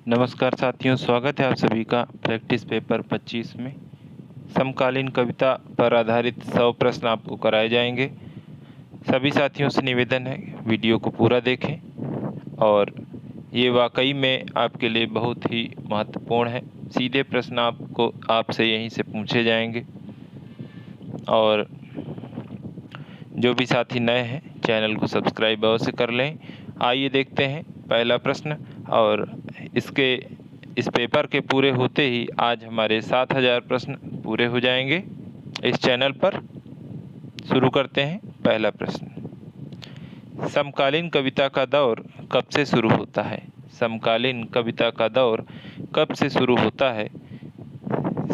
नमस्कार साथियों, स्वागत है आप सभी का प्रैक्टिस पेपर 25 में। समकालीन कविता पर आधारित 100 प्रश्न आपको कराए जाएंगे। सभी साथियों से निवेदन है वीडियो को पूरा देखें और ये वाकई में आपके लिए बहुत ही महत्वपूर्ण है। सीधे प्रश्न आपसे यहीं से पूछे जाएंगे और जो भी साथी नए हैं चैनल को सब्सक्राइब अवश्य कर लें। आइए देखते हैं पहला प्रश्न। और इस पेपर के पूरे होते ही आज हमारे 7000 प्रश्न पूरे हो जाएंगे इस चैनल पर। शुरू करते हैं पहला प्रश्न। समकालीन कविता का दौर कब से शुरू होता है? समकालीन कविता का दौर कब से शुरू होता है?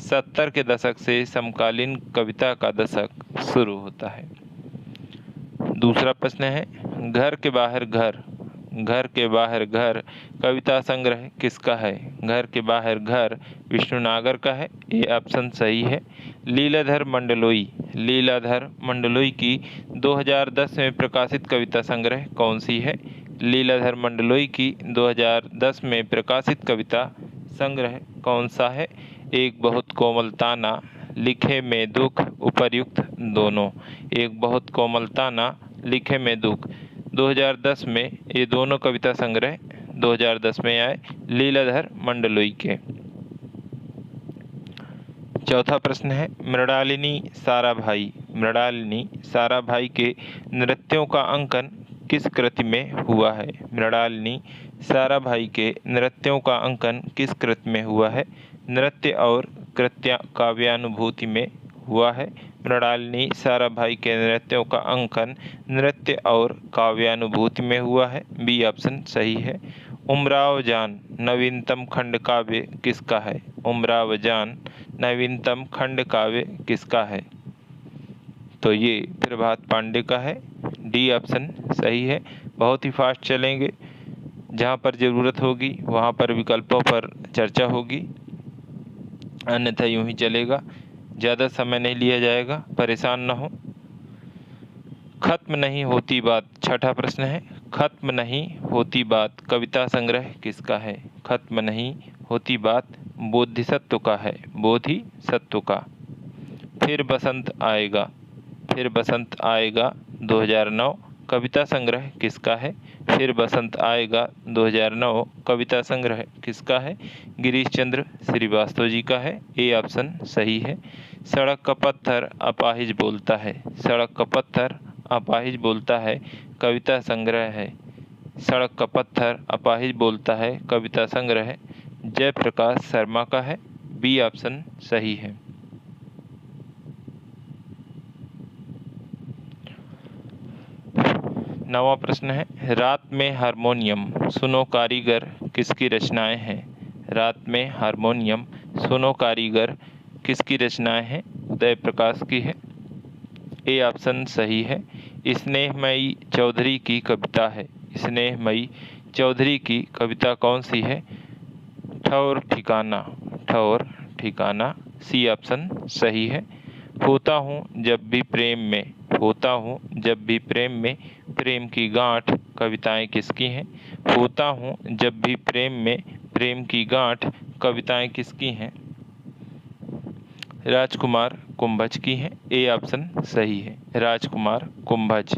70 के दशक से समकालीन कविता का दशक शुरू होता है। दूसरा प्रश्न है, घर के बाहर घर, घर के बाहर घर कविता संग्रह किसका है? घर के बाहर घर विष्णु नागर का है। ये ऑप्शन सही है। लीलाधर मंडलोई, लीलाधर मंडलोई की 2010 में प्रकाशित कविता संग्रह कौन सी है? लीलाधर मंडलोई की 2010 में प्रकाशित कविता संग्रह कौन सा है? एक बहुत कोमल ताना, लिखे में दुख, उपर्युक्त दोनों। एक बहुत कोमल ताना, लिखे में दुख 2010 में, ये दोनों कविता संग्रह 2010 में आए लीलाधर मंडलोई के। चौथा प्रश्न है, मृणालिनी साराभाई, मृणालिनी साराभाई के नृत्यों का अंकन किस कृति में हुआ है? मृणालिनी साराभाई के नृत्यों का अंकन किस कृति में हुआ है? नृत्य और कृत्य काव्यानुभूति में हुआ है। मृणालिनी साराभाई के नृत्यों का अंकन नृत्य और काव्यानुभूति में हुआ है। बी ऑप्शन सही है। उमराव जान नवीनतम खंड काव्य किसका है? उमराव जान नवीनतम खंड काव्य किसका है? तो ये प्रभात पांडे का है। डी ऑप्शन सही है। बहुत ही फास्ट चलेंगे, जहाँ पर ज़रूरत होगी वहाँ पर विकल्पों पर चर्चा होगी, अन्यथा यूं ही चलेगा। ज़्यादा समय नहीं लिया जाएगा, परेशान न हो। खत्म नहीं होती बात, छठा प्रश्न है, खत्म नहीं होती बात कविता संग्रह किसका है? खत्म नहीं होती बात बोधिसत्व का है, बोधिसत्व का। फिर बसंत आएगा, फिर बसंत आएगा 2009 कविता संग्रह किसका है? फिर बसंत आएगा 2009 कविता संग्रह किसका है? गिरीश चंद्र श्रीवास्तव जी का है। ए ऑप्शन सही है। सड़क का पत्थर अपाहिज बोलता है, सड़क का पत्थर अपाहिज बोलता है कविता संग्रह है। सड़क का पत्थर अपाहिज बोलता है कविता संग्रह जयप्रकाश शर्मा का है। बी ऑप्शन सही है। नवा प्रश्न है, रात में हारमोनियम सुनो कारीगर किसकी रचनाएं हैं? रात में हारमोनियम सुनो कारीगर किसकी रचनाएं हैं? उदय प्रकाश की है। ए ऑप्शन सही है। स्नेहमयी चौधरी की कविता है। स्नेहमयी चौधरी की कविता कौन सी है? ठौर ठिकाना, ठौर ठिकाना। सी ऑप्शन सही है। होता हूँ जब भी प्रेम में, होता हूँ जब भी प्रेम में प्रेम की गांठ कविताएं किसकी हैं? होता हूँ जब भी प्रेम में प्रेम की गांठ कविताएं किसकी हैं? राजकुमार कुंभज की हैं। ए ऑप्शन सही है, राजकुमार कुंभज।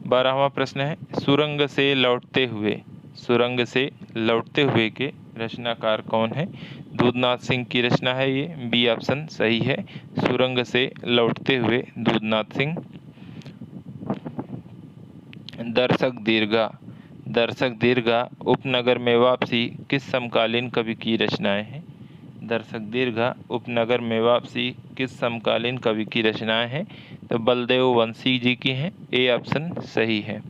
12वां प्रश्न है, सुरंग से लौटते हुए, सुरंग से लौटते हुए के रचनाकार कौन है? दूधनाथ सिंह की रचना है ये। बी ऑप्शन सही है। सुरंग से लौटते हुए दूधनाथ सिंह। दर्शक दीर्घा, दर्शक दीर्घा उपनगर में वापसी किस समकालीन कवि की रचनाएं हैं? दर्शक दीर्घा उपनगर में वापसी किस समकालीन कवि की रचनाएं हैं? तो बलदेव वंशी जी की हैं। ए ऑप्शन सही है।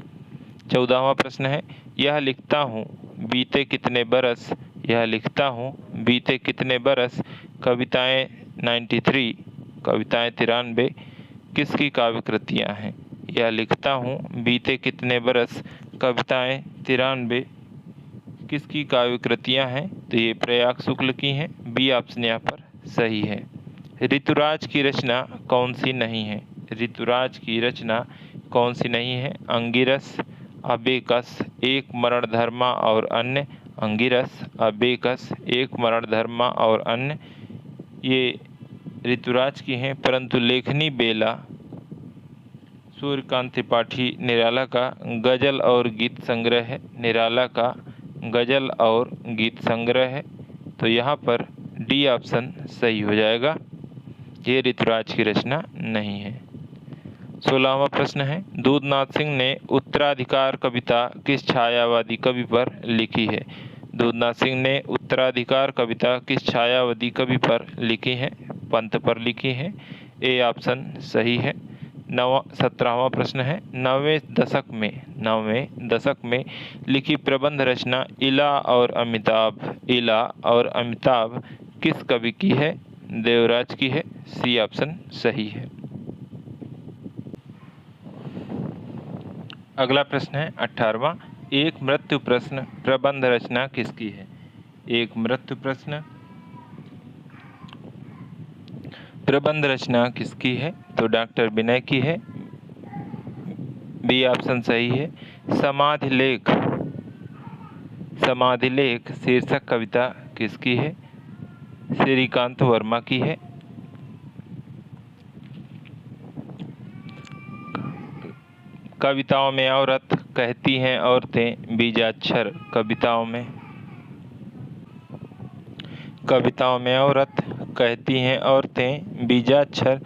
14वां प्रश्न है, यह लिखता हूँ बीते कितने बरस, यह लिखता हूँ बीते कितने बरस कविताएं 93, कविताएं 93 किसकी काव्य कृतियाँ हैं? यह लिखता हूँ बीते कितने बरस कविताएं 93 किसकी काव्य कृतियाँ हैं? तो ये प्रयाग शुक्ल की हैं। बी ऑप्शन यहाँ पर सही है। ऋतुराज की रचना कौन सी नहीं है? ऋतुराज की रचना कौन सी नहीं है? अंगिरस, अबेकस, एक मरणधर्मा और अन्य, अंगिरस, अबेकस, एक मरणधर्मा और अन्य ये ऋतुराज की हैं, परंतु लेखनी बेला सूर्यकांत त्रिपाठी निराला का गज़ल और गीत संग्रह है। निराला का गज़ल और गीत संग्रह है, तो यहाँ पर डी ऑप्शन सही हो जाएगा। ये ऋतुराज की रचना नहीं है। 16वां प्रश्न है, दूधनाथ सिंह ने उत्तराधिकार कविता किस छायावादी कवि पर लिखी है? दूधनाथ सिंह ने उत्तराधिकार कविता किस छायावादी कवि पर लिखी है? पंत पर लिखी है। ए ऑप्शन सही है। 17वां प्रश्न है, 9वें दशक में लिखी प्रबंध रचना इला और अमिताभ किस कवि की है? देवराज की है। सी ऑप्शन सही है। अगला प्रश्न है 18वां, एक मृत्यु प्रश्न प्रबंध रचना किसकी है? एक मृत्यु प्रश्न प्रबंध रचना किसकी है? तो डॉक्टर विनय की है। बी ऑप्शन सही है। समाधि लेख शीर्षक कविता किसकी है? श्रीकांत वर्मा की है। कविताओं में औरत कहती हैं औरतें बीजाक्षर कविताओं में औरत कहती हैं औरतें बीजाक्षर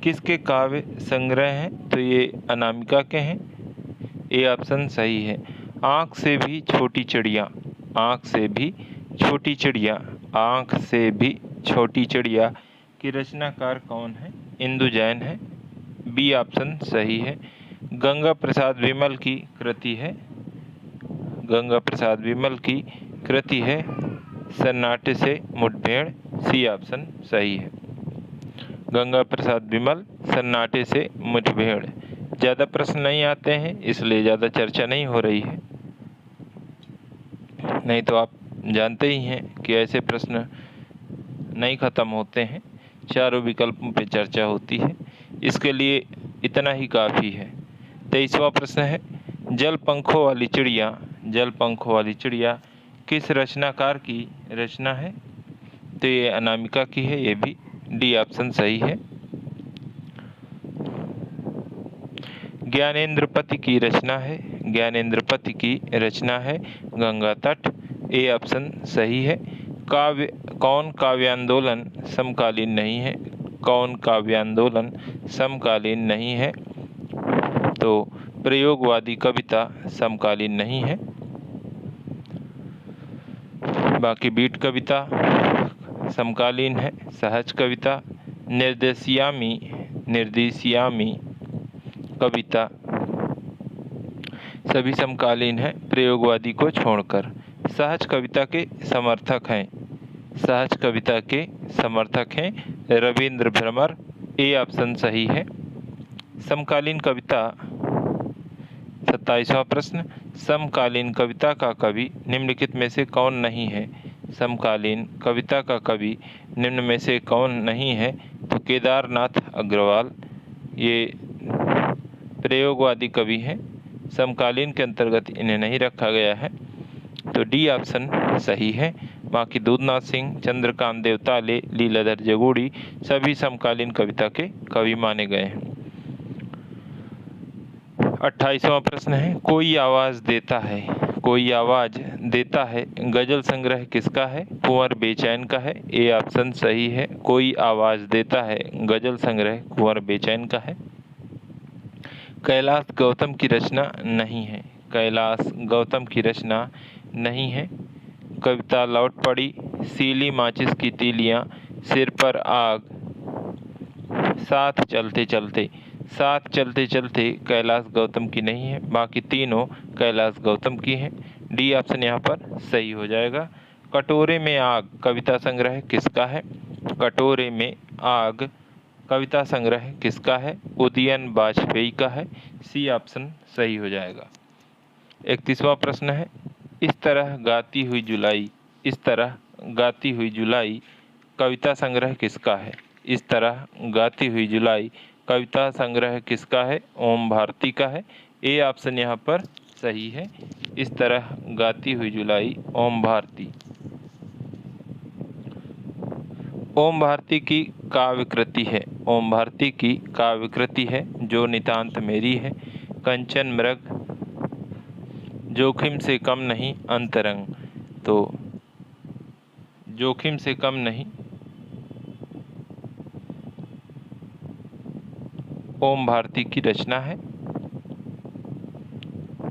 किसके काव्य संग्रह हैं? तो ये अनामिका के हैं। ए ऑप्शन सही है। आँख से भी छोटी चिड़िया की रचनाकार कौन है? इंदु जैन है। बी ऑप्शन सही है। गंगा प्रसाद विमल की कृति है सन्नाटे से मुठभेड़। सी ऑप्शन सही है। गंगा प्रसाद विमल सन्नाटे से मुठभेड़। ज़्यादा प्रश्न नहीं आते हैं, इसलिए ज़्यादा चर्चा नहीं हो रही है। नहीं तो आप जानते ही हैं कि ऐसे प्रश्न नहीं ख़त्म होते हैं, चारों विकल्पों पे चर्चा होती है। इसके लिए इतना ही काफ़ी है। 23वां प्रश्न है, जल पंखों वाली चिड़िया किस रचनाकार की रचना है? तो ये अनामिका की है। ये भी डी ऑप्शन सही है। ज्ञानेंद्रपति की रचना है गंगा तट। ए ऑप्शन सही है। कौन काव्यांदोलन समकालीन नहीं है? तो प्रयोगवादी कविता समकालीन नहीं है। बाकी बीट कविता समकालीन है। सहज कविता, निर्देशियामी कविता सभी समकालीन है, प्रयोगवादी को छोड़कर। सहज कविता के समर्थक हैं रविंद्र भ्रमर। ए ऑप्शन सही है। समकालीन कविता 27वां प्रश्न, समकालीन कविता का कवि निम्नलिखित में से कौन नहीं है? समकालीन कविता का कवि निम्न में से कौन नहीं है? तो केदारनाथ अग्रवाल, ये प्रयोगवादी कवि हैं, समकालीन के अंतर्गत इन्हें नहीं रखा गया है। तो डी ऑप्शन सही है। बाकी दूधनाथ सिंह, चंद्रकांत देवताले, लीलाधर जगूड़ी सभी समकालीन कविता के कवि माने गए हैं। 28वां प्रश्न है, कोई आवाज़ देता है गजल संग्रह किसका है? कुंवर बेचैन का है। ए ऑप्शन सही है। कोई आवाज़ देता है गजल संग्रह कुंवर बेचैन का है। कैलाश गौतम की रचना नहीं है। कविता लौट पड़ी, सीली माचिस की तीलियां, सिर पर आग, साथ चलते चलते कैलाश गौतम की नहीं है। बाकी तीनों कैलाश गौतम की हैं। डी ऑप्शन यहाँ पर सही हो जाएगा। कटोरे में आग कविता संग्रह किसका है? कटोरे में आग कविता संग्रह किसका है? उदयन वाजपेयी का है। सी ऑप्शन सही हो जाएगा। 31वां प्रश्न है, इस तरह गाती हुई जुलाई कविता संग्रह किसका है? इस तरह गाती हुई जुलाई कविता संग्रह किसका है? ओम भारती का है। ए ऑप्शन यहाँ पर सही है। इस तरह गाती हुई जुलाई ओम भारती। ओम भारती की काव्यकृति है। ओम भारती की काव्यकृति है जो नितांत मेरी है। कंचन मृग, जोखिम से कम नहीं अंतरंग। तो जोखिम से कम नहीं ओम भारती की रचना है।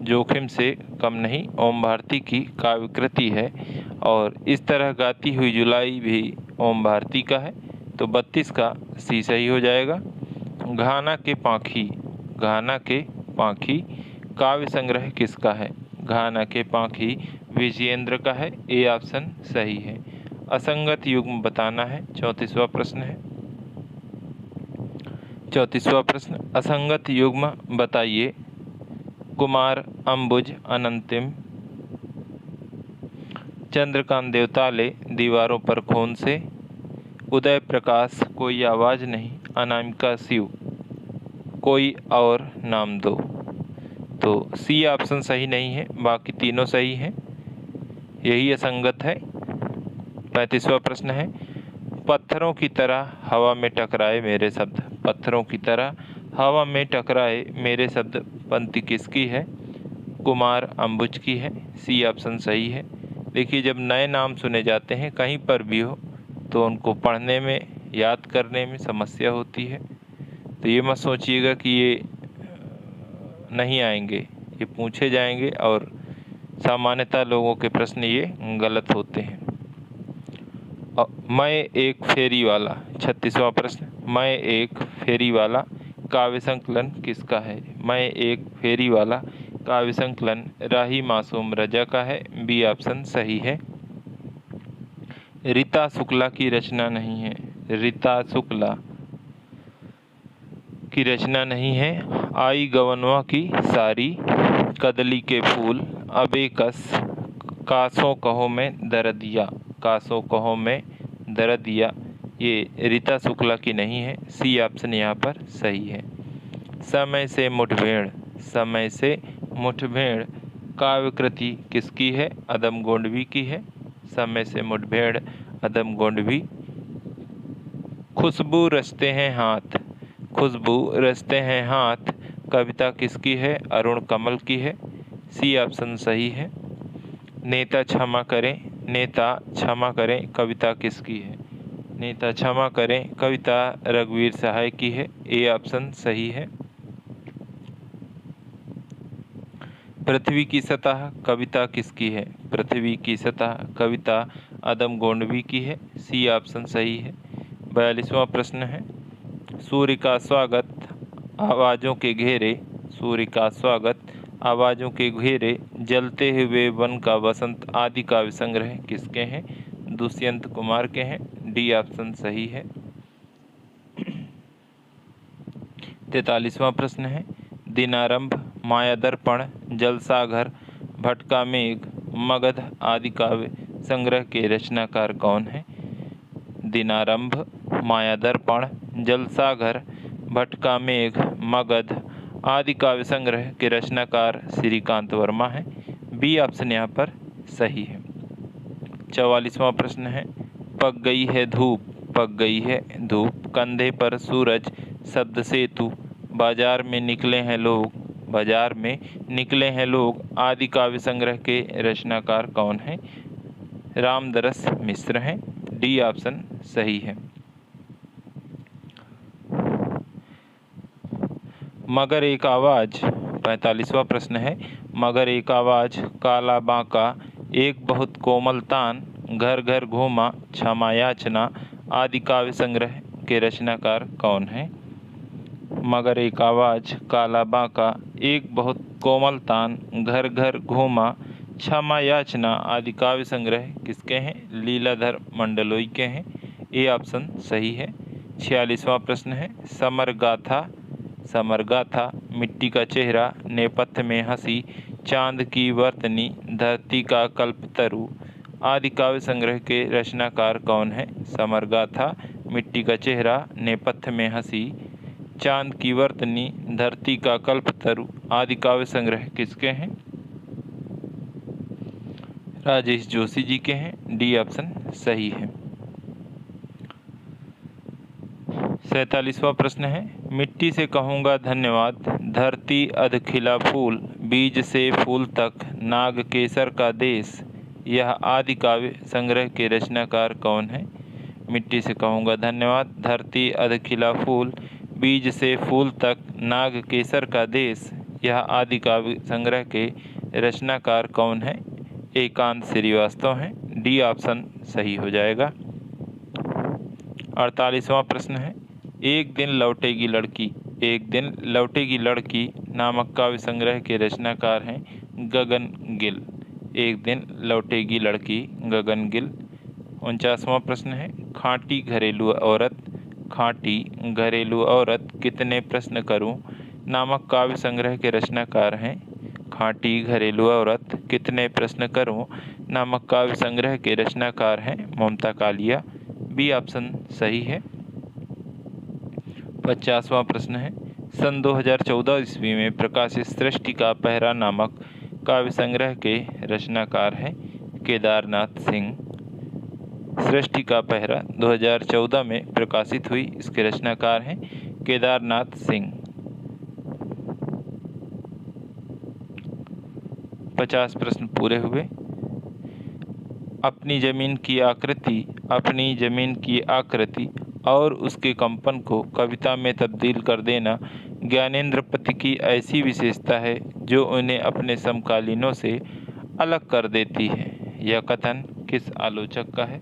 जोखिम से कम नहीं ओम भारती की काव्यकृति है। और इस तरह गाती हुई जुलाई भी ओम भारती का है। तो 32 का सी सही हो जाएगा। घाना के पाखी, घाना के पाखी काव्य संग्रह किसका है? घाना के पाखी विजयेंद्र का है। ए ऑप्शन सही है। असंगत युग्म बताना है। 34वां प्रश्न है। 34वां प्रश्न, असंगत युग्म बताइए। कुमार, अंबुज, अनंतिम। चंद्रकांत देवताले, दीवारों पर खून से। उदय प्रकाश, कोई आवाज़ नहीं। अनामिका शिव, कोई और नाम दो। तो सी ऑप्शन सही नहीं है, बाकी तीनों सही हैं, यही असंगत है। 35वां प्रश्न है। पत्थरों की तरह हवा में टकराए मेरे शब्द। पत्थरों की तरह हवा में टकराए मेरे शब्द पंक्ति किसकी है? कुमार, अंबुज की है। सी ऑप्शन सही है। देखिए, जब नए नाम सुने जाते हैं कहीं पर भी हो तो उनको पढ़ने में, याद करने में समस्या होती है। तो ये मत सोचिएगा कि ये नहीं आएंगे, ये पूछे जाएंगे और सामान्यतः लोगों के प्रश्न ये गलत होते हैं। मैं एक फेरी वाला। 36वां प्रश्न, मैं एक फेरी वाला काव्य संकलन किसका है? मैं एक फेरी वाला काव्य संकलन राही मासूम रजा का है। बी ऑप्शन सही है। रीता शुक्ला की रचना नहीं है। रीता शुक्ला की रचना नहीं है। आई गवनवा की सारी, कदली के फूल, अबे कस, कासों कहो में दर्दिया। कासों कहो में दर्दिया ये रीता शुक्ला की नहीं है। सी ऑप्शन यहाँ पर सही है। समय से मुठभेड़, समय से मुठभेड़ काव्यकृति किसकी है? अदम गोंडवी की है। समय से मुठभेड़ अदम गोंडवी। खुशबू रचते हैं हाथ, खुशबू रचते हैं हाथ कविता किसकी है? अरुण कमल की है। सी ऑप्शन सही है। नेता क्षमा करें, नेता क्षमा करें कविता किसकी है? नेता क्षमा करें कविता रघुवीर सहाय की है। ए ऑप्शन सही है। पृथ्वी की सतह कविता किसकी है? पृथ्वी की सतह कविता अदम गोंडवी की है। सी ऑप्शन सही है। 42वां प्रश्न है। सूर्य का स्वागत, आवाज़ों के घेरे, सूर्य का स्वागत, आवाज़ों के घेरे, जलते हुए वन का वसंत आदि काव्य संग्रह किसके हैं? दुष्यंत कुमार के हैं। डी ऑप्शन सही है। 43वां प्रश्न है। दिनारंभ, माया दर्पण, जलसाघर, भटका मेघ, मगध आदि काव्य संग्रह के रचनाकार कौन है? दिनारंभ, माया दर्पण, जलसाघर, भटका मेघ, मगध आदि काव्य संग्रह के रचनाकार श्रीकांत वर्मा है। बी ऑप्शन यहाँ पर सही है। 44वां प्रश्न है। पक गई है धूप, पक गई है धूप, कंधे पर सूरज, शब्द सेतु, बाजार में निकले हैं लोग, बाजार में निकले हैं लोग आदि काव्य संग्रह के रचनाकार कौन है? रामदरस मिश्र हैं। डी ऑप्शन सही है। मगर एक आवाज़, 45वां प्रश्न है। मगर एक आवाज़, काला बांका, एक बहुत कोमल तान, घर घर घूमा, क्षमा याचना आदि काव्य संग्रह के रचनाकार कौन है? मगर एक आवाज़, काला बांका, एक बहुत कोमल तान, घर घर घूमा, क्षमा याचना आदि काव्य संग्रह किसके हैं? लीलाधर मंडलोई के हैं। ए ऑप्शन सही है। 46वां प्रश्न है। समर गाथा, समर गाथा, मिट्टी का चेहरा, नेपथ्य में हंसी, चांद की वर्तनी, धरती का कल्पतरु आदि काव्य संग्रह के रचनाकार कौन है? समर गाथा, मिट्टी का चेहरा, नेपथ्य में हंसी, चांद की वर्तनी, धरती का कल्पतरु आदि काव्य संग्रह किसके हैं? राजेश जोशी जी के हैं। डी ऑप्शन सही है। 47वां प्रश्न है, मिट्टी से कहूँगा धन्यवाद, धरती अध खिला फूल, बीज से फूल तक, नाग केसर का देश, यह आदि काव्य संग्रह के रचनाकार कौन है? मिट्टी से कहूँगा धन्यवाद, धरती अध खिला फूल, बीज से फूल तक, नाग केसर का देश, यह आदि काव्य संग्रह के रचनाकार कौन है? एकांत श्रीवास्तव हैं। डी ऑप्शन सही हो जाएगा। 48वां प्रश्न है, एक दिन लौटेगी लड़की, एक दिन लौटेगी लड़की नामक काव्य संग्रह के रचनाकार हैं गगन गिल। एक दिन लौटेगी लड़की, गगन गिल। 49वां प्रश्न है, खाँटी घरेलू औरत, खाँटी घरेलू औरत कितने प्रश्न करूं नामक काव्य संग्रह के रचनाकार हैं खाँटी घरेलू औरत कितने प्रश्न करूं नामक काव्य संग्रह के रचनाकार हैं ममता कालिया। बी ऑप्शन सही है। 50वां प्रश्न है, सन 2014 ईस्वी में प्रकाशित सृष्टि का पहरा नामक काव्य संग्रह के रचनाकार हैं केदारनाथ सिंह। सृष्टि का पहरा 2014 में प्रकाशित हुई, इसके रचनाकार हैं केदारनाथ सिंह। 50 प्रश्न पूरे हुए। अपनी जमीन की आकृति, अपनी जमीन की आकृति और उसके कंपन को कविता में तब्दील कर देना ज्ञानेंद्रपति की ऐसी विशेषता है जो उन्हें अपने समकालीनों से अलग कर देती है। यह कथन किस आलोचक का है?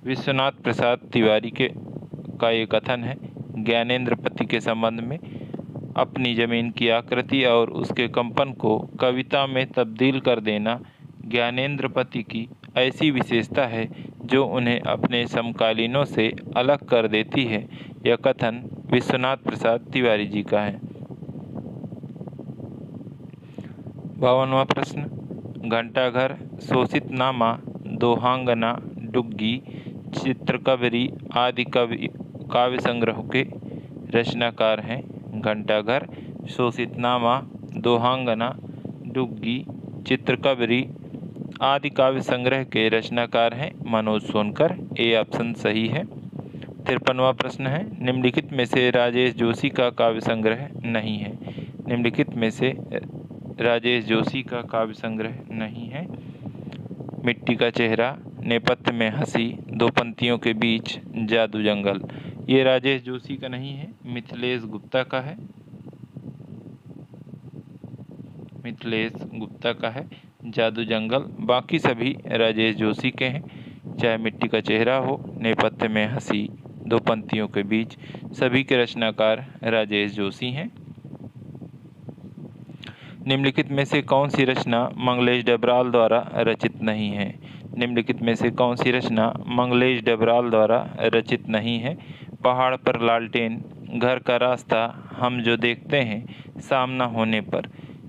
विश्वनाथ प्रसाद तिवारी का ये कथन है। ज्ञानेंद्रपति के संबंध में अपनी जमीन की आकृति और उसके कंपन को कविता में तब्दील कर देना ज्ञानेंद्रपति की ऐसी विशेषता है जो उन्हें अपने समकालीनों से अलग कर देती है। यह कथन विश्वनाथ प्रसाद तिवारी जी का है। 52वां प्रश्न, घंटाघर, शोषितनामा, दोहांगना, डुग्गी, चित्रकबरी आदि काव्य संग्रह के रचनाकार हैं घंटाघर, शोषितनामा, दोहांगना, डुग्गी, चित्रकबरी आदि काव्य संग्रह के रचनाकार हैं मनोज सोनकर। ए ऑप्शन सही है। 53वां प्रश्न है, निम्नलिखित में से राजेश जोशी का काव्य संग्रह नहीं है। निम्नलिखित में से राजेश जोशी का काव्य संग्रह नहीं है। मिट्टी का चेहरा, नेपथ्य में हंसी, दो पंक्तियों के बीच, जादू जंगल, ये राजेश जोशी का नहीं है, मिथिलेश गुप्ता का है। मिथिलेश गुप्ता का है जादू जंगल। बाकी सभी राजेश जोशी के हैं, चाहे मिट्टी का चेहरा हो, नेपथ्य में हंसी, दो पंक्तियों के बीच, सभी के रचनाकार राजेश जोशी हैं। निम्नलिखित में से कौन सी रचना मंगलेश डबराल द्वारा रचित नहीं है? निम्नलिखित में से कौन सी रचना मंगलेश डबराल द्वारा रचित नहीं है? पहाड़ पर लालटेन, घर का रास्ता, हम जो देखते हैं, सामना होने पर।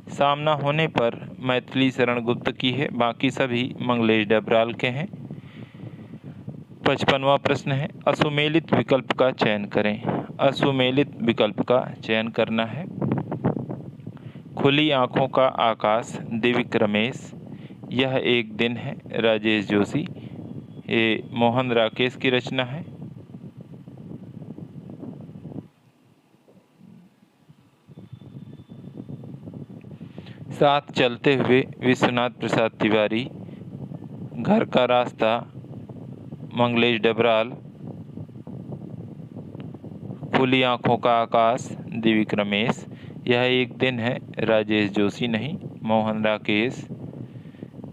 सामना होने पर मैथिली शरण गुप्त की है, बाकी सभी मंगलेश डबराल के हैं। 55वां प्रश्न है, असुमेलित विकल्प का चयन करें। असुमेलित विकल्प का चयन करना है। खुली आँखों का आकाश, दिव्य रमेश, यह एक दिन है, राजेश जोशी। ये मोहन राकेश की रचना है। साथ चलते हुए, विश्वनाथ प्रसाद तिवारी। घर का रास्ता, मंगलेश डबराल। खुली आँखों का आकाश, दिव्य रमेश, यह एक दिन है, राजेश जोशी नहीं, मोहन राकेश।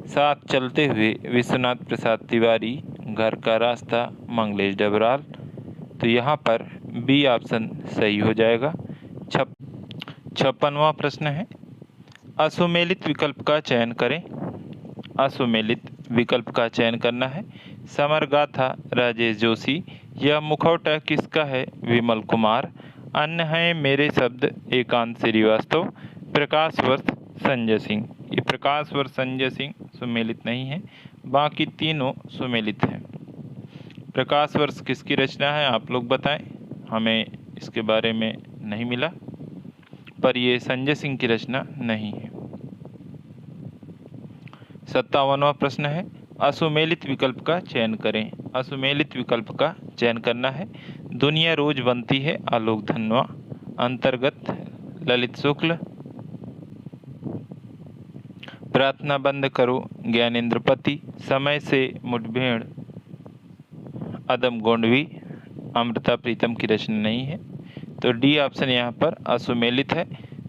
साथ चलते हुए, विश्वनाथ प्रसाद तिवारी। घर का रास्ता, मंगलेश डबराल। तो यहाँ पर बी ऑप्शन सही हो जाएगा। 56वां प्रश्न है, असुमेलित विकल्प का चयन करें। असुमेलित विकल्प का चयन करना है। समर गाथा, राजेश जोशी। यह मुखौटा किसका है? विमल कुमार। अन्य हैं मेरे शब्द, एकांत श्रीवास्तव। प्रकाश वर्ष, संजय सिंह। ये प्रकाश वर्ष संजय सिंह सुमेलित नहीं है, बाकी तीनों सुमेलित हैं। प्रकाश वर्ष किसकी रचना है आप लोग बताएं, हमें इसके बारे में नहीं मिला, पर ये संजय सिंह की रचना नहीं है। 57वां प्रश्न है, असुमेलित विकल्प का चयन करें। असुमेलित विकल्प का चयन करना है। दुनिया रोज बनती है, आलोक धनवा। अंतर्गत, ललित शुक्ल। प्रार्थना बंद करो, ज्ञानेंद्र पति। समय से मुठभेड़, अदम गोंडवी। अमृता प्रीतम की रचना नहीं है, तो डी ऑप्शन यहाँ पर असुमेलित है।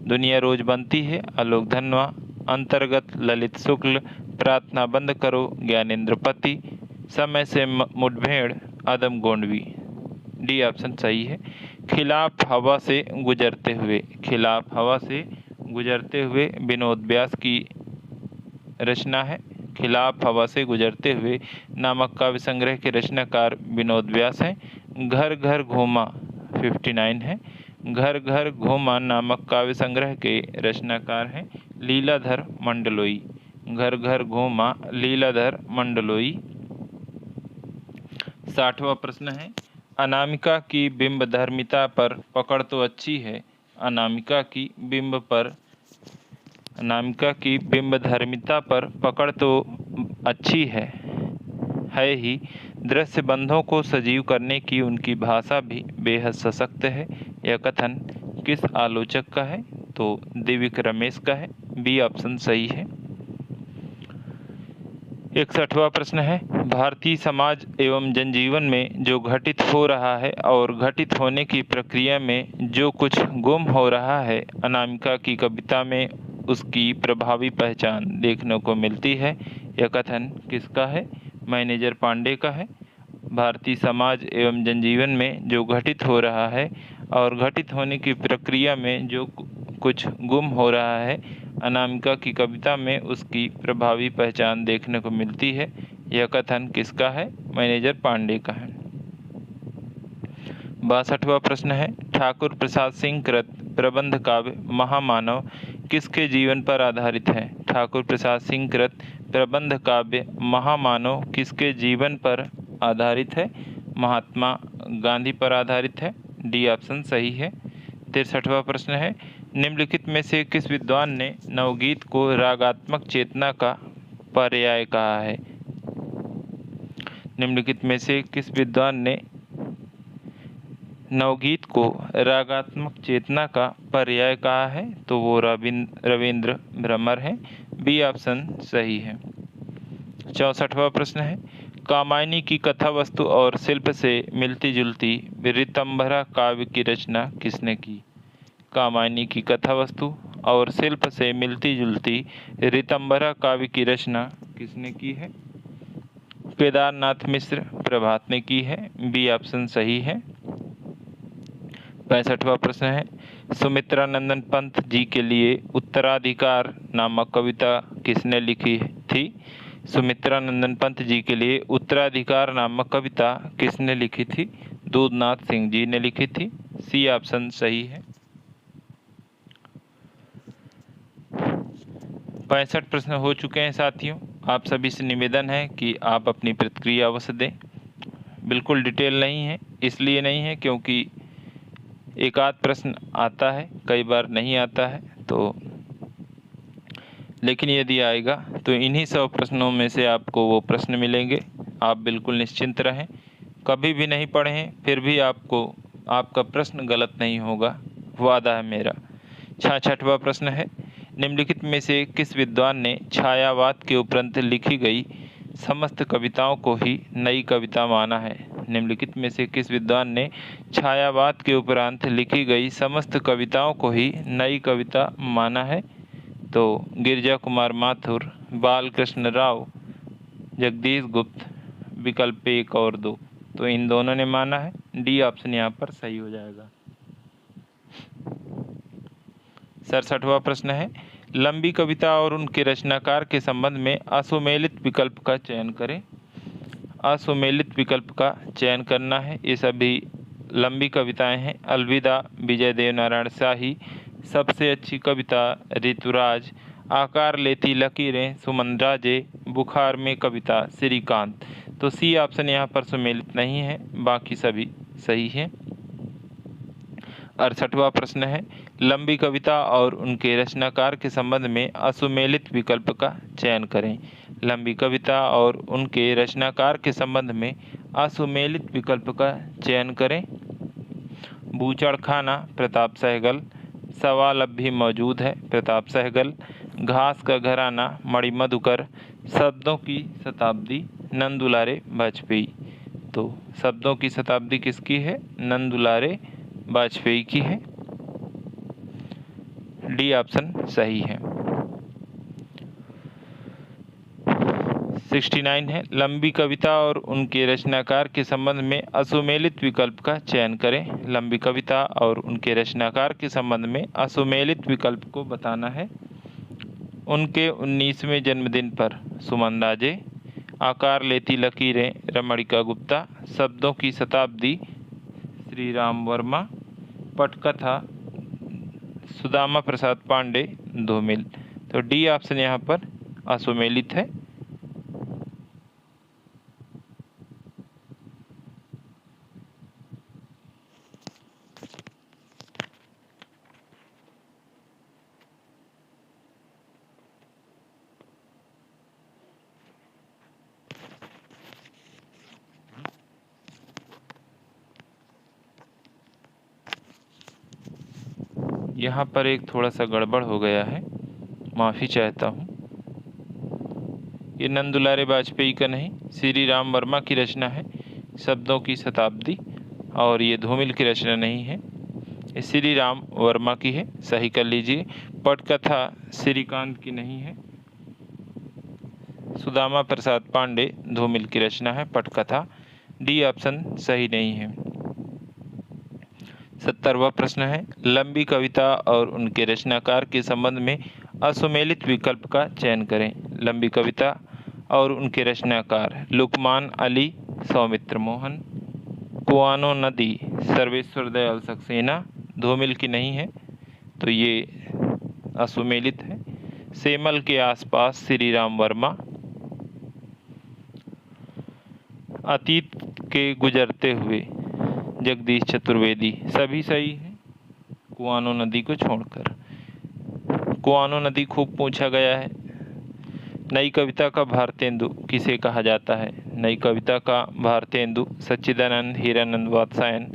दुनिया रोज बनती है, आलोक धनवा। अंतर्गत, ललित शुक्ल। प्रार्थना बंद करो, ज्ञानेंद्र पति। समय से मुठभेड़, अदम गोंडवी। डी ऑप्शन सही है। खिलाफ हवा से गुजरते हुए, खिलाफ हवा से गुजरते हुए विनोद व्यास की रचना है। खिलाफ हवा से गुजरते हुए नामक काव्य संग्रह के रचनाकार विनोद व्यास हैं। घर घर घूमा 59 है। घर घर घूमा नामक काव्य संग्रह के रचनाकार हैं लीलाधर मंडलोई। घर घर घूमा, लीलाधर मंडलोई। 60वां प्रश्न है, अनामिका की बिंबधर्मिता पर पकड़ तो अच्छी है। अनामिका की बिंबधर्मिता पर पकड़ तो अच्छी है ही। दृश्य बंधों को सजीव करने की उनकी भाषा भी बेहद सशक्त है। यह कथन किस आलोचक का है? तो दिव्यक रमेश का है। बी ऑप्शन सही है। 61वां प्रश्न है, भारतीय समाज एवं जनजीवन में जो घटित हो रहा है और घटित होने की प्रक्रिया में जो कुछ गुम हो रहा है, अनामिका की कविता में उसकी प्रभावी पहचान देखने को मिलती है। यह कथन किसका है? मैनेजर पांडे का है। भारतीय समाज एवं जनजीवन में जो घटित हो रहा है और घटित होने की प्रक्रिया में जो कुछ गुम हो रहा है, अनामिका की कविता में उसकी प्रभावी पहचान देखने को मिलती है। यह कथन किसका है? मैनेजर पांडे का है। 62वां प्रश्न है, ठाकुर प्रसाद सिंह कृत प्रबंध काव्य महामानव किसके जीवन पर आधारित है? ठाकुर प्रसाद सिंह कृत प्रबंध काव्य महामानव किसके जीवन पर आधारित है? महात्मा गांधी पर आधारित है। डी ऑप्शन सही है। 63वां प्रश्न है, निम्नलिखित में से किस विद्वान ने नवगीत को रागात्मक चेतना का पर्याय कहा है? निम्नलिखित में से किस विद्वान ने नवगीत को रागात्मक चेतना का पर्याय कहा है? तो वो रविंद्र भ्रमर है। बी ऑप्शन सही है। 64वां प्रश्न है, कामायनी की कथा वस्तु और शिल्प से मिलती जुलती ऋतंभरा काव्य की रचना किसने की? कामायनी की कथा वस्तु और शिल्प से मिलती जुलती ऋतंभरा काव्य की रचना किसने की है? केदारनाथ मिश्र प्रभात ने की है। बी ऑप्शन सही है। 65वां प्रश्न है, सुमित्रा नंदन पंत जी के लिए उत्तराधिकार नामक कविता किसने लिखी थी? सुमित्रा नंदन पंत जी के लिए उत्तराधिकार नामक कविता किसने लिखी थी? दूधनाथ सिंह जी ने लिखी थी। सी ऑप्शन सही है। 65 प्रश्न हो चुके हैं साथियों। आप सभी से निवेदन है कि आप अपनी प्रतिक्रिया अवश्य दें। बिल्कुल डिटेल नहीं है, इसलिए नहीं है क्योंकि एक आध प्रश्न आता है, कई बार नहीं आता है, तो लेकिन यदि आएगा तो इन्हीं 100 प्रश्नों में से आपको वो प्रश्न मिलेंगे। आप बिल्कुल निश्चिंत रहें। कभी भी नहीं पढ़ें फिर भी आपका प्रश्न गलत नहीं होगा, वादा है मेरा। 66वां प्रश्न है, निम्नलिखित में से किस विद्वान ने छायावाद के उपरांत लिखी गई समस्त कविताओं को ही नई कविता माना है? निम्नलिखित में से किस विद्वान ने छायावाद के उपरांत लिखी गई समस्त कविताओं को ही नई कविता माना है? तो गिरिजा कुमार माथुर, बालकृष्ण राव, जगदीश गुप्त, विकल्प 1 और 2। तो इन दोनों ने माना है। डी ऑप्शन यहाँ पर सही हो जाएगा। 67वां प्रश्न है, लंबी कविता और उनके रचनाकार के संबंध में असुमेलित विकल्प का चयन करें। असुमेलित विकल्प का चयन करना है। ये सभी लंबी कविताएं हैं। अलविदा विजय देव नारायण शाही, सबसे अच्छी कविता ऋतुराज, आकार लेती लकीरें सुमन राजे, बुखार में कविता श्रीकांत। तो सी ऑप्शन यहाँ पर सुमेलित नहीं है, बाकी सभी सही है। 68वां प्रश्न है, लंबी कविता और उनके रचनाकार के संबंध में असुमेलित विकल्प का चयन करें। लंबी कविता और उनके रचनाकार के संबंध में असुमेलित विकल्प का चयन करें। बूचड़ खाना प्रताप सहगल, सवाल अब भी मौजूद है प्रताप सहगल, घास का घराना मणि मधुकर, शब्दों की शताब्दी नंदुलारे वाजपेयी। तो शब्दों की शताब्दी किसकी है? नंदुलारे वाजपेयी की है। डी ऑप्शन सही है। 69 है, लंबी कविता और उनके रचनाकार के संबंध में असुमेलित विकल्प का चयन करें। लंबी कविता और उनके रचनाकार के संबंध में असुमेलित विकल्प को बताना है। उनके 19वें जन्मदिन पर सुमन राजे, आकार लेती लकीरें रमणिका गुप्ता, शब्दों की शताब्दी श्री राम वर्मा, पटकथा सुदामा प्रसाद पांडे धूमिल। तो डी ऑप्शन यहाँ पर असुमेलित है। यहाँ पर एक थोड़ा सा गड़बड़ हो गया है, माफ़ी चाहता हूँ। ये नंदुलारे वाजपेयी का नहीं, श्री राम वर्मा की रचना है शब्दों की शताब्दी, और ये धूमिल की रचना नहीं है, ये श्री राम वर्मा की है, सही कर लीजिए। पटकथा श्रीकांत की नहीं है, सुदामा प्रसाद पांडे धूमिल की रचना है पटकथा। डी ऑप्शन सही नहीं है। 70वां प्रश्न है, लंबी कविता और उनके रचनाकार के संबंध में असुमेलित विकल्प का चयन करें। लंबी कविता और उनके रचनाकार लुकमान अली सौमित्र मोहन, कुआनो नदी सर्वेश्वर दयाल सक्सेना, धूमिल की नहीं है तो ये असुमेलित है। सेमल के आसपास श्री राम वर्मा, अतीत के गुजरते हुए जगदीश चतुर्वेदी, सभी सही है कुआनो नदी को छोड़कर। कुआनो नदी खूब पूछा गया है। नई कविता का भारतेंदु किसे कहा जाता है? नई कविता का भारतेंदु सच्चिदानंद हीरानंद वात्सायन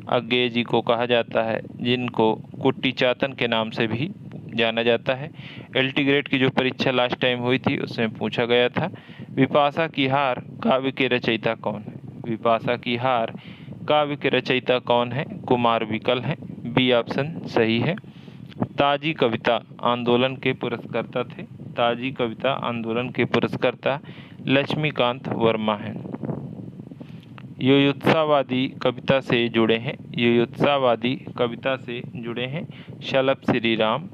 अज्ञेय जी को कहा जाता है, जिनको कुट्टी चातन के नाम से भी जाना जाता है। एलटी ग्रेड की जो परीक्षा लास्ट टाइम हुई थी उसमें पूछा गया था। विपाशा की हार काव्य के रचयिता कौन है? विपाशा की हार काव्य के रचयिता कौन है? कुमार विकल है, बी ऑप्शन सही है। ताजी कविता आंदोलन के पुरस्कर्ता थे, ताजी कविता आंदोलन के पुरस्कर्ता लक्ष्मीकांत वर्मा हैं। युयुत्सावादी कविता से जुड़े हैं, युयुत्सावादी कविता से जुड़े हैं शलभ श्री राम,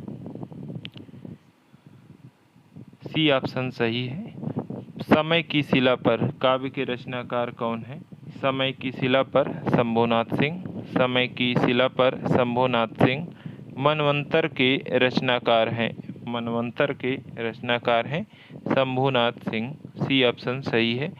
सी ऑप्शन सही है। समय की शिला पर काव्य के रचनाकार कौन है? समय की शिला पर शंभुनाथ सिंह, समय की शिला पर शंभुनाथ सिंह मनवंतर के रचनाकार हैं, मनवंतर के रचनाकार हैं शंभुनाथ सिंह, सी ऑप्शन सही है।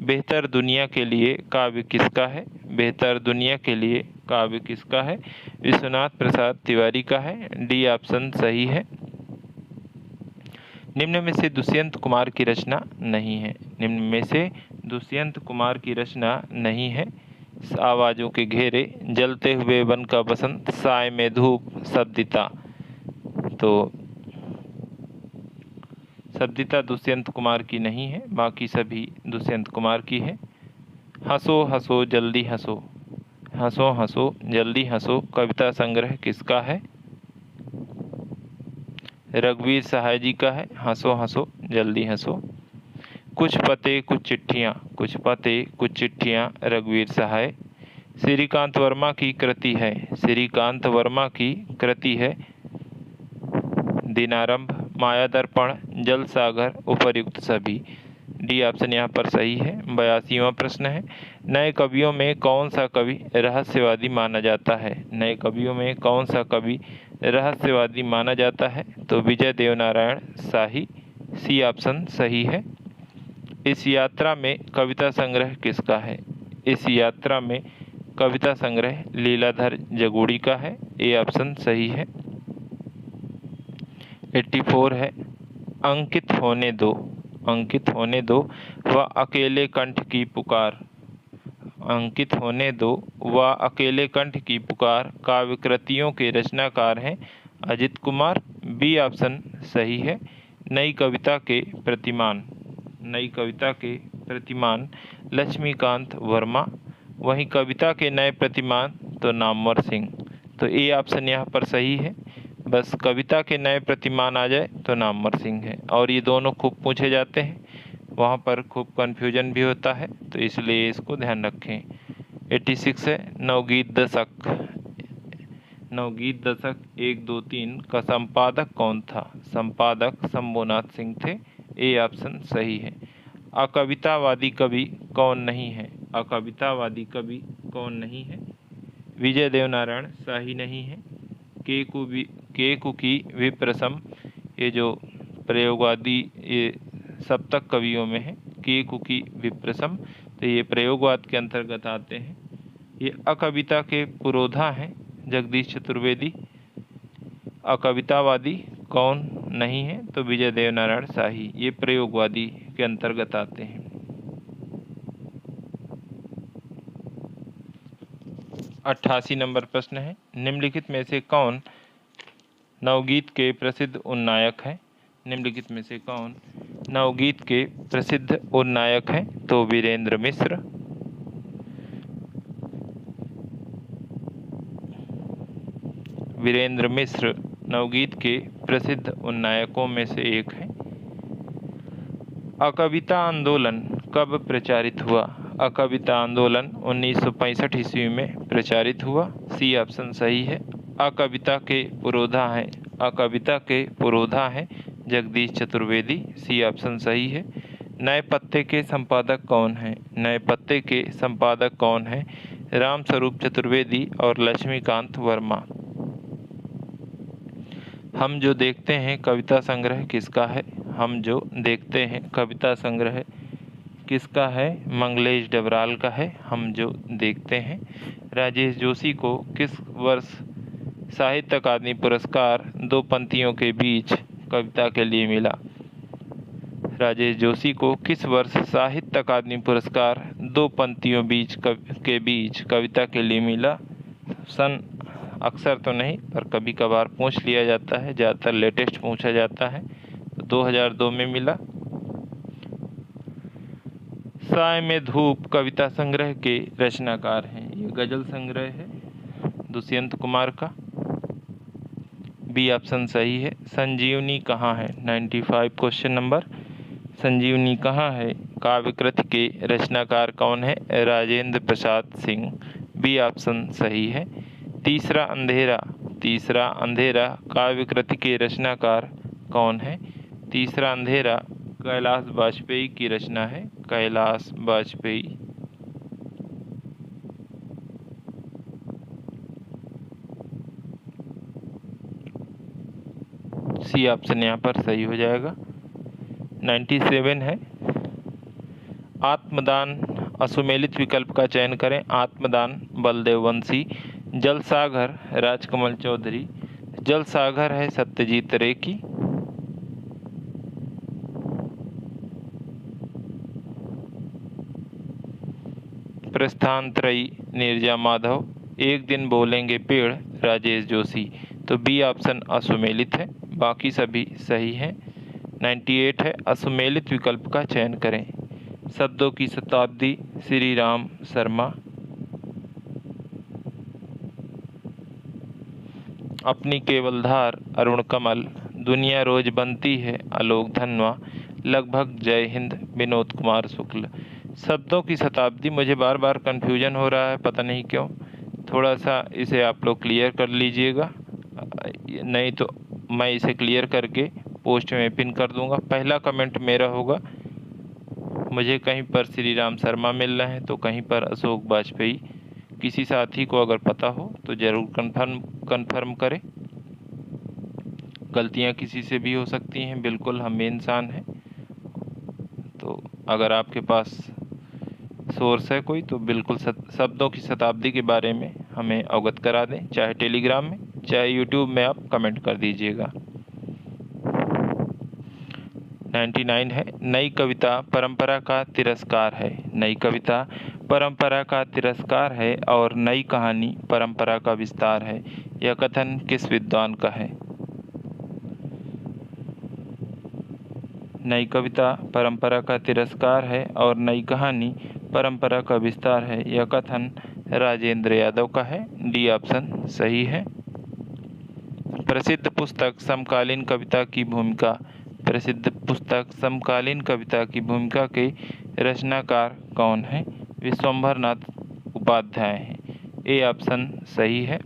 बेहतर दुनिया के लिए काव्य किसका है? बेहतर दुनिया के लिए काव्य किसका है? विश्वनाथ प्रसाद तिवारी का है, डी ऑप्शन सही है। निम्न में से दुष्यंत कुमार की रचना नहीं है, निम्न में से दुष्यंत कुमार की रचना नहीं है। आवाज़ों के घेरे, जलते हुए वन का बसंत, साय में धूप, शब्दिता। तो शब्दिता दुष्यंत कुमार की नहीं है, बाकी सभी दुष्यंत कुमार की है। हंसो हंसो जल्दी हंसो, हंसो हंसो जल्दी हंसो कविता संग्रह किसका है? रघुवीर सहाय जी का है, हंसो हंसो जल्दी हंसो। कुछ पते कुछ चिट्ठियाँ, कुछ पते कुछ चिट्ठियाँ रघुवीर सहाय श्रीकांत वर्मा की कृति है, श्रीकांत वर्मा की कृति है। दिनारंभ, माया दर्पण, जल सागर, उपर्युक्त सभी, डी ऑप्शन यहाँ पर सही है। 82वां प्रश्न है, नए कवियों में कौन सा कवि रहस्यवादी माना जाता है? नए कवियों में कौन सा कवि रहस्यवादी माना जाता है? तो विजय देवनारायण शाही, सी ऑप्शन सही है। इस यात्रा में कविता संग्रह किसका है? इस यात्रा में कविता संग्रह लीलाधर जगूड़ी का है, ए ऑप्शन सही है। 84 है, अंकित होने दो, अंकित होने दो व अकेले कंठ की पुकार। अंकित होने दो व अकेले कंठ की पुकार काव्य कृतियों के रचनाकार हैं अजित कुमार। बी ऑप्शन सही है। नई कविता के प्रतिमान, नई कविता के प्रतिमान लक्ष्मीकांत वर्मा। वहीं कविता के नए प्रतिमान तो नामवर सिंह। तो ए ऑप्शन यहाँ पर सही है। बस कविता के नए प्रतिमान आ जाए तो नामवर सिंह है, और ये दोनों खूब पूछे जाते हैं, वहाँ पर खूब कन्फ्यूजन भी होता है, तो इसलिए इसको ध्यान रखें। 86 है नवगीत दशक। नवगीत दशक 1, 2, 3 का संपादक कौन था? संपादक शंभुनाथ सिंह थे। ए ऑप्शन सही है। अकवितावादी कवि कौन नहीं है? अकवितावादी कवि कौन नहीं है? विजय देवनारायण शाही नहीं है। केकु की विप्रसम, ये जो प्रयोगवादी ये सप्तक कवियों में है, केकु की विप्रसम, तो ये प्रयोगवाद के अंतर्गत आते हैं। ये अकविता के पुरोधा हैं जगदीश चतुर्वेदी। अकवितावादी कौन नहीं है? तो विजय देवनारायण शाही, ये प्रयोगवादी के अंतर्गत आते हैं। 88 नंबर प्रश्न है, निम्नलिखित में से कौन नवगीत के प्रसिद्ध उन्नायक है? निम्नलिखित में से कौन नवगीत के प्रसिद्ध उन्नायक हैं? तो वीरेंद्र मिश्र। वीरेंद्र मिश्र नवगीत के प्रसिद्ध उन्नायकों में से एक हैं। अकविता आंदोलन कब प्रचारित हुआ? अकविता आंदोलन 1965 ईस्वी में प्रचारित हुआ। सी ऑप्शन सही है। अकविता के पुरोधा हैं, अकविता के पुरोधा हैं जगदीश चतुर्वेदी। सी ऑप्शन सही है। नए पत्ते के संपादक कौन हैं? नए पत्ते के संपादक कौन हैं? राम स्वरूप चतुर्वेदी और लक्ष्मीकांत वर्मा। हम जो देखते हैं कविता संग्रह किसका है? हम जो देखते हैं कविता संग्रह किसका है? मंगलेश डबराल का है। हम जो देखते हैं। राजेश जोशी को किस वर्ष साहित्य अकादमी पुरस्कार दो पंक्तियों के बीच कविता के लिए मिला? राजेश जोशी को किस वर्ष साहित्य अकादमी पुरस्कार दो पंक्तियों के बीच कविता के लिए मिला? सन अक्सर तो नहीं, पर कभी कभार पूछ लिया जाता है, ज़्यादातर लेटेस्ट पूछा जाता है, तो 2002 में मिला। साय में धूप कविता संग्रह के रचनाकार हैं। ये गजल संग्रह है दुष्यंत कुमार का। बी ऑप्शन सही है। संजीवनी कहाँ है? 95 क्वेश्चन नंबर। संजीवनी कहाँ है काव्य कृति के रचनाकार कौन है? राजेंद्र प्रसाद सिंह। बी ऑप्शन सही है। तीसरा अंधेरा, तीसरा अंधेरा काव्य कृति के रचनाकार कौन है? तीसरा अंधेरा कैलाश वाजपेयी की रचना है। कैलाश वाजपेयी। सी ऑप्शन यहाँ पर सही हो जाएगा। 97 है आत्मदान असुमेलित विकल्प का चयन करें। आत्मदान बलदेव वंशी। जल सागर राजकमल चौधरी। जल सागर है सत्यजीत रे की। प्रस्थानत्रयी नीरजा माधव। एक दिन बोलेंगे पेड़ राजेश जोशी। तो बी ऑप्शन असुमेलित है, बाकी सभी सही हैं। 98 है असुमेलित विकल्प का चयन करें। शब्दों की शताब्दी श्री राम शर्मा। अपनी केवलधार अरुण कमल। दुनिया रोज बनती है आलोक धनवा। लगभग जय हिंद विनोद कुमार शुक्ल। शब्दों की शताब्दी मुझे बार बार कन्फ्यूजन हो रहा है, पता नहीं क्यों। थोड़ा सा इसे आप लोग क्लियर कर लीजिएगा, नहीं तो मैं इसे क्लियर करके पोस्ट में पिन कर दूंगा। पहला कमेंट मेरा होगा। मुझे कहीं पर श्री राम शर्मा मिल रहे हैं तो कहीं पर अशोक वाजपेयी। किसी साथी को अगर पता हो तो ज़रूर कन्फर्म करें। गलतियां किसी से भी हो सकती हैं, बिल्कुल हम इंसान हैं। तो अगर आपके पास सोर्स है कोई तो बिल्कुल शब्दों की शताब्दी के बारे में हमें अवगत करा दें, चाहे टेलीग्राम में चाहे यूट्यूब में आप कमेंट कर दीजिएगा। 99 है, नई कविता परंपरा का तिरस्कार है। नई कविता परंपरा का तिरस्कार है और नई कहानी परंपरा का विस्तार है। यह कथन किस विद्वान का है? नई कविता परंपरा का तिरस्कार है और नई कहानी परंपरा का विस्तार है। यह कथन राजेंद्र यादव का है। डी ऑप्शन सही है। प्रसिद्ध पुस्तक समकालीन कविता की भूमिका। प्रसिद्ध पुस्तक समकालीन कविता की भूमिका के रचनाकार कौन है? विश्वंभरनाथ उपाध्याय हैं। ए ऑप्शन सही है।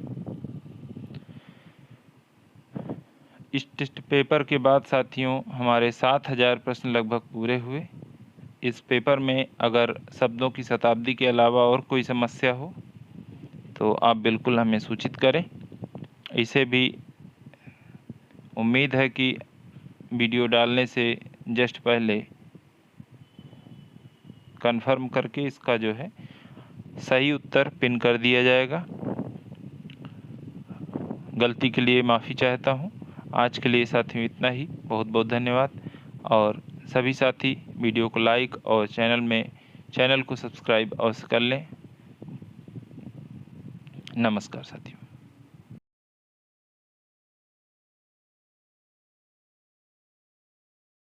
इस टेस्ट पेपर के बाद साथियों हमारे 7000 प्रश्न लगभग पूरे हुए। इस पेपर में अगर शब्दों की शताब्दी के अलावा और कोई समस्या हो तो आप बिल्कुल हमें सूचित करें। इसे भी उम्मीद है कि वीडियो डालने से जस्ट पहले कंफर्म करके इसका जो है सही उत्तर पिन कर दिया जाएगा। गलती के लिए माफ़ी चाहता हूँ। आज के लिए साथियों इतना ही। बहुत बहुत धन्यवाद। और सभी साथी वीडियो को लाइक और चैनल को सब्सक्राइब अवश्य कर लें। नमस्कार साथियों।